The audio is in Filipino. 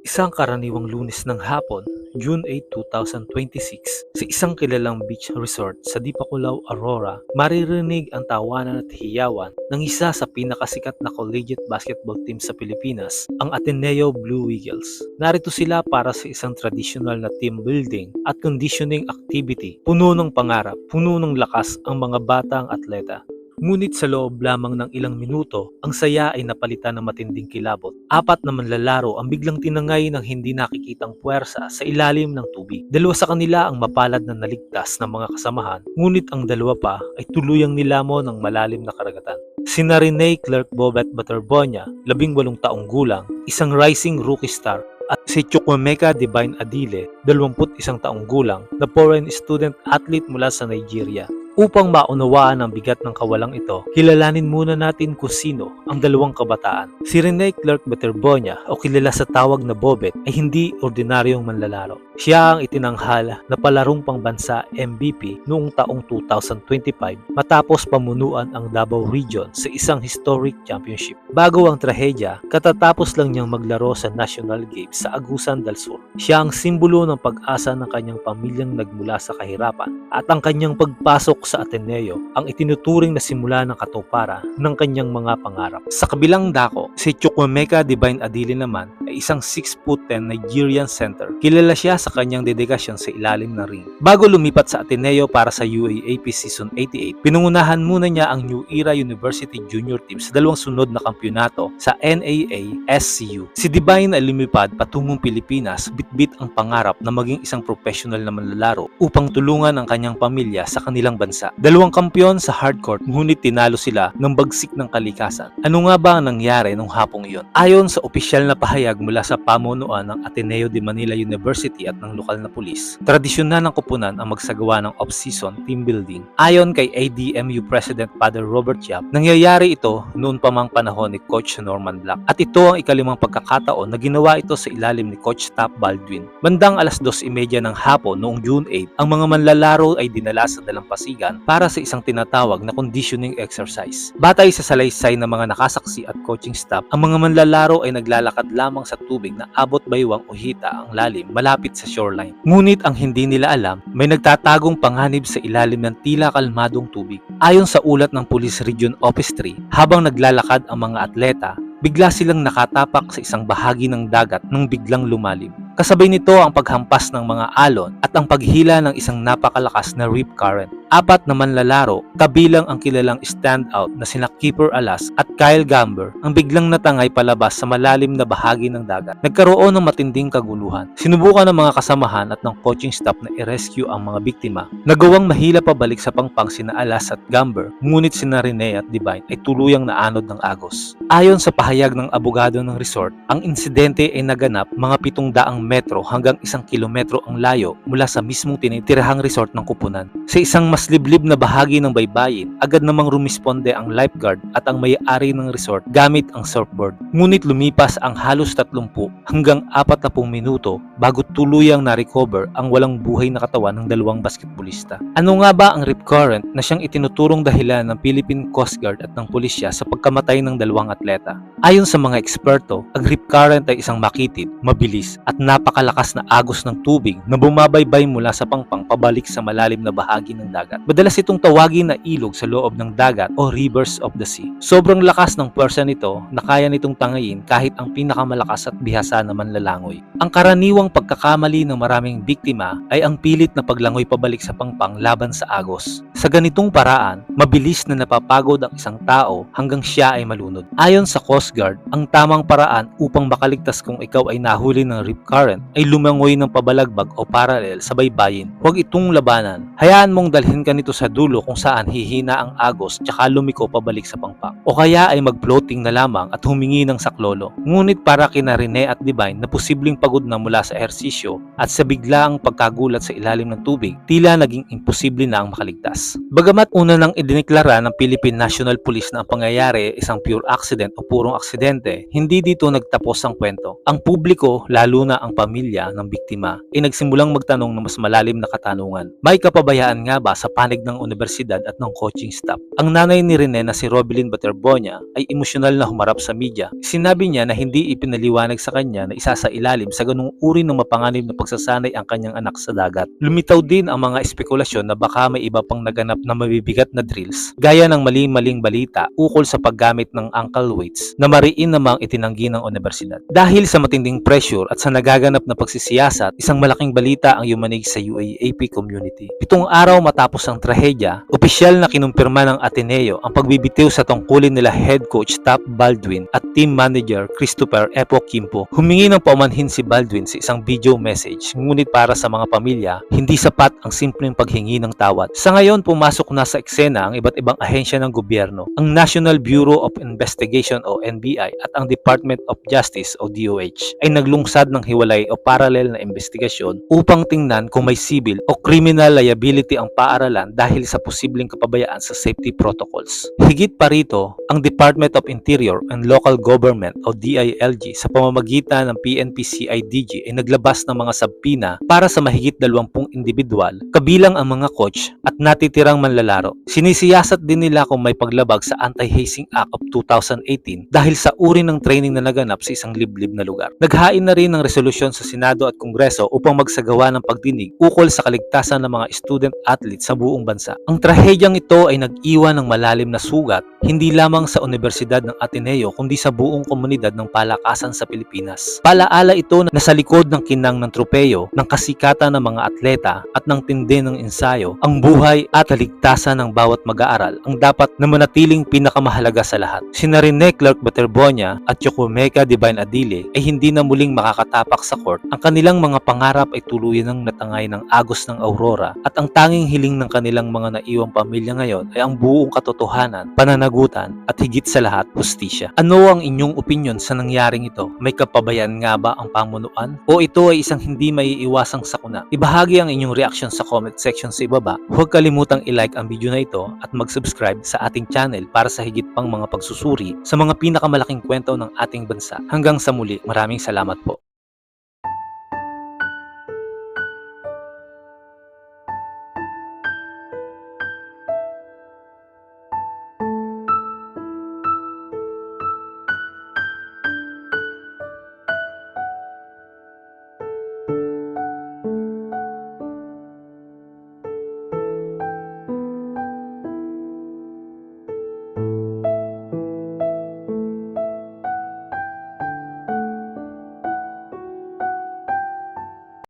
Isang karaniwang Lunes ng hapon, June 8, 2026, sa isang kilalang beach resort sa Dipakulaw, Aurora, maririnig ang tawanan at hiyawan ng isa sa pinakasikat na collegiate basketball team sa Pilipinas, ang Ateneo Blue Eagles. Narito sila para sa isang traditional na team building at conditioning activity. Puno ng pangarap, puno ng lakas ang mga batang atleta. Ngunit sa loob lamang ng ilang minuto, ang saya ay napalitan ng matinding kilabot. Apat na manlalaro ang biglang tinangay ng hindi nakikitang puwersa sa ilalim ng tubig. Dalawa sa kanila ang mapalad na naligtas ng mga kasamahan, ngunit ang dalawa pa ay tuluyang nilamon ng malalim na karagatan. Sina Rene Clark Bobet Baterbonia, 18 taong gulang, isang rising rookie star, at si Chukwemeka Divine Adile, 21 taong gulang, na foreign student athlete mula sa Nigeria. Upang maunawaan ang bigat ng kawalang ito, kilalanin muna natin kung sino ang dalawang kabataan. Si Rene Clark Baterbonia o kilala sa tawag na Bobet ay hindi ordinaryong manlalaro. Siya ang itinanghal na palarong pangbansa MVP noong taong 2025 matapos pamunuan ang Davao Region sa isang historic championship. Bago ang trahedya, katatapos lang niyang maglaro sa National Games sa Agusan del Sur. Siya ang simbolo ng pag-asa ng kanyang pamilyang nagmula sa kahirapan at ang kanyang pagpasok sa Ateneo ang itinuturing na simula ng katuparan ng kanyang mga pangarap. Sa kabilang dako, si Chukwemeka Divine Adile naman ay isang 6'10" Nigerian center. Kilala siya sa kanyang dedikasyon sa ilalim ng ring. Bago lumipat sa Ateneo para sa UAAP Season 88, pinungunahan muna niya ang New Era University Junior Team sa dalawang sunod na kampyonato sa NAA-SCU. Si Divine ay lumipad patungong Pilipinas, bitbit ang pangarap na maging isang professional na manlalaro upang tulungan ang kanyang pamilya sa kanilang bansa. Dalawang kampyon sa hardcourt, ngunit tinalo sila ng bagsik ng kalikasan. Ano nga ba ang nangyari nung hapong iyon? Ayon sa opisyal na pahayag mula sa pamunuan ng Ateneo de Manila University at ng lokal na pulis, tradisyonal ng kupunan ang magsagawa ng off-season team building. Ayon kay ADMU President Father Robert Yap, nangyayari ito noon pa mang panahon ni Coach Norman Black. At ito ang ikalimang pagkakataon na ginawa ito sa ilalim ni Coach Tap Baldwin. Bandang alas 2:30 ng hapon noong June 8, ang mga manlalaro ay dinala sa dalampasigan para sa isang tinatawag na conditioning exercise. Batay sa salaysay ng mga nakasaksi at coaching staff, ang mga manlalaro ay naglalakad lamang sa tubig na abot baywang o hita ang lalim malapit sa shoreline. Ngunit ang hindi nila alam, may nagtatagong panganib sa ilalim ng tila kalmadong tubig. Ayon sa ulat ng Police Region Office 3, habang naglalakad ang mga atleta, bigla silang nakatapak sa isang bahagi ng dagat nang biglang lumalim. Kasabay nito ang paghampas ng mga alon at ang paghila ng isang napakalakas na rip current. Apat na manlalaro, kabilang ang kilalang standout na sina Keeper Alas at Kyle Gamber, ang biglang natangay palabas sa malalim na bahagi ng dagat. Nagkaroon ng matinding kaguluhan. Sinubukan ng mga kasamahan at ng coaching staff na i-rescue ang mga biktima. Nagawang mahila pabalik sa pangpang sina Alas at Gamber, ngunit sina Rene at Divine ay tuluyang naanod ng agos. Ayon sa pahayag ng abogado ng resort, ang insidente ay naganap mga 700 metro hanggang 1 kilometro ang layo mula sa mismong tinitirahang resort ng kupunan. Sa isang mas liblib na bahagi ng baybayin, agad namang rumisponde ang lifeguard at ang may-ari ng resort gamit ang surfboard. Ngunit lumipas ang halos 30 hanggang 40 minuto bago tuluyang na-recover ang walang buhay na katawan ng dalawang basketballista. Ano nga ba ang rip current na siyang itinuturong dahilan ng Philippine Coast Guard at ng pulisya sa pagkamatay ng dalawang atleta? Ayon sa mga eksperto, ang rip current ay isang makitid, mabilis at napakalakas na agos ng tubig na bumabaybay mula sa pangpang pabalik sa malalim na bahagi ng dagat. Madalas itong tawagin na ilog sa loob ng dagat o rivers of the sea. Sobrang lakas ng puwersa nito na kaya nitong tangayin kahit ang pinakamalakas at bihasa na manlalangoy. Ang karaniwang pagkakamali ng maraming biktima ay ang pilit na paglangoy pabalik sa pangpang laban sa agos. Sa ganitong paraan, mabilis na napapagod ang isang tao hanggang siya ay malunod. Ayon sa Coast Guard, ang tamang paraan upang makaligtas kung ikaw ay nahuli ng rip current ay lumangoy ng pabalagbag o paralel sa baybayin. Huwag itong labanan. Hayaan mong dalhin ka nito sa dulo kung saan hihina ang agos tsaka lumiko pabalik sa pangpang. O kaya ay mag-floating na lamang at humingi ng saklolo. Ngunit para kina Rene at Divine na posibleng pagod na mula sa ehersisyo at sa biglaang pagkagulat sa ilalim ng tubig, tila naging imposible na ang makaligtas. Bagamat una nang idineklara ng Philippine National Police na ang pangyayari isang pure accident o purong aksidente, hindi dito nagtapos ang kwento. Ang publiko, lalo na ang pamilya ng biktima, ay nagsimulang magtanong ng mas malalim na katanungan. May kapabayaan nga ba sa sa panig ng universidad at ng coaching staff. Ang nanay ni Rene na si Robilyn Baterbonia ay emosyonal na humarap sa media. Sinabi niya na hindi ipinaliwanag sa kanya na isa sa ilalim sa ganung uri ng mapanganib na pagsasanay ang kanyang anak sa dagat. Lumitaw din ang mga espekulasyon na baka may iba pang naganap na mabibigat na drills, gaya ng maling-maling balita ukol sa paggamit ng ankle weights na mariin namang itinanggi ng universidad. Dahil sa matinding pressure at sa nagaganap na pagsisiyasat, isang malaking balita ang yumanig sa UAAP community. 7 araw matapos ang trahedya, opisyal na kinumpirma ng Ateneo ang pagbibitiw sa tungkulin nila head coach Top Baldwin at team manager Christopher Epo Kimpo. Humingi ng paumanhin si Baldwin sa isang video message, ngunit para sa mga pamilya, hindi sapat ang simpleng paghingi ng tawad. Sa ngayon, pumasok na sa eksena ang iba't ibang ahensya ng gobyerno, ang National Bureau of Investigation o NBI at ang Department of Justice o DOH ay naglungsad ng hiwalay o parallel na investigasyon upang tingnan kung may civil o criminal liability ang paaralan dahil sa posibleng kapabayaan sa safety protocols. Higit pa rito, ang Department of Interior and Local Government o DILG sa pamamagitan ng PNP-CIDG ay naglabas ng mga sabpina para sa mahigit 20 individual, kabilang ang mga coach at natitirang manlalaro. Sinisiyasat din nila kung may paglabag sa Anti-Hazing Act of 2018 dahil sa uri ng training na naganap sa isang liblib na lugar. Naghain na rin ng resolusyon sa Senado at Kongreso upang magsagawa ng pagdinig ukol sa kaligtasan ng mga student athletes sa buong bansa. Ang trahedyang ito ay nag-iwan ng malalim na sugat hindi lamang sa Universidad ng Ateneo kundi sa buong komunidad ng palakasan sa Pilipinas. Palaala ito na sa likod ng kinang ng tropeyo, ng kasikatan ng mga atleta at ng tindi ng ensayo, ang buhay at kaligtasan ng bawat mag-aaral ang dapat na manatiling pinakamahalaga sa lahat. Sina Rene Clark Baterbonia at Chukwemeka Divine Adile ay hindi na muling makakatapak sa court. Ang kanilang mga pangarap ay tuluyan ng natangay ng agos ng aurora at ang tanging hiling ng kanilang mga naiwang pamilya ngayon ay ang buong katotohanan, pananagutan at higit sa lahat, hustisya. Ano ang inyong opinyon sa nangyaring ito? May kapabayan nga ba ang pamunuan? O ito ay isang hindi maiiwasang sakuna? Ibahagi ang inyong reaction sa comment section sa ibaba. Huwag kalimutang i-like ang video na ito at mag-subscribe sa ating channel para sa higit pang mga pagsusuri sa mga pinakamalaking kwento ng ating bansa. Hanggang sa muli, maraming salamat po.